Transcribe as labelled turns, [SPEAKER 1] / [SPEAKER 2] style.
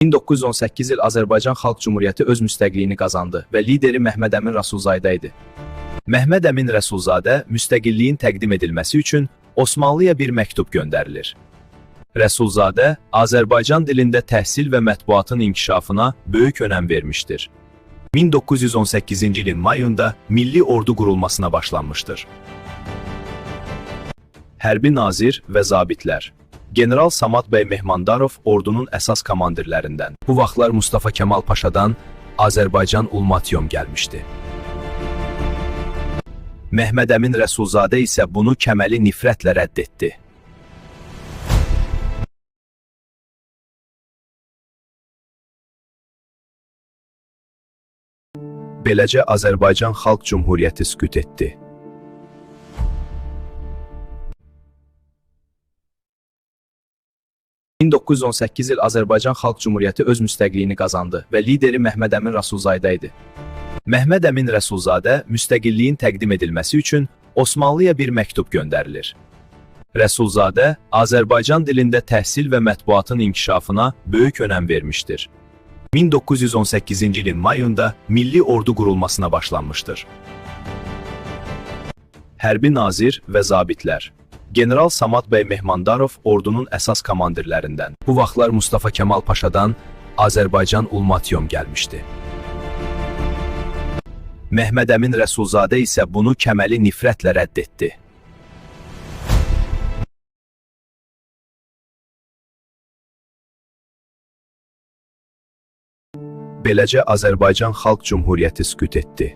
[SPEAKER 1] 1918 il Azərbaycan Xalq Cümhuriyyəti öz müstəqilliyini qazandı və lideri Məhəmməd Əmin Rəsulzadə idi. Məhəmməd Əmin Rəsulzadə müstəqilliyin təqdim edilməsi üçün Osmanlıya bir məktub göndərilir. Rəsulzadə Azərbaycan dilində təhsil və mətbuatın inkişafına böyük önəm vermişdir. 1918-ci ilin mayında Milli Ordu qurulmasına başlanmışdır. Hərbi nazir və zabitlər. General Samad bəy Mehmandarov ordunun əsas komandirlərindən. Bu vaxtlar Mustafa Kemal Paşadan Azərbaycan ultimatum gəlmişdi. Məhəmməd Əmin Rəsulzadə isə bunu kəməli nifrətlə rədd etdi. Beləcə Azərbaycan Xalq Cümhuriyyəti sükut etdi. – 1918 il Azərbaycan Xalq Cümhuriyyəti öz müstəqilliyini qazandı və lideri Məhəmməd Əmin Rəsulzadə idi. Məhəmməd Əmin Rəsulzadə müstəqilliyin təqdim edilməsi üçün Osmanlıya bir məktub göndərilir. Rəsulzadə Azərbaycan dilində təhsil və mətbuatın inkişafına böyük önəm vermişdir. 1918-ci ilin mayında Milli Ordu qurulmasına başlanmışdır. Hərbi nazir və zabitlər. General Samad bəy Mehmandarov ordunun əsas komandirlərindən. Bu vaxtlar Mustafa Kemal Paşadan Azərbaycan ultimatum gəlmişdi. Məhəmməd Əmin Rəsulzadə isə bunu kəməli nifrətlə rədd etdi. Beləcə Azərbaycan Xalq Cümhuriyyəti sükut etdi.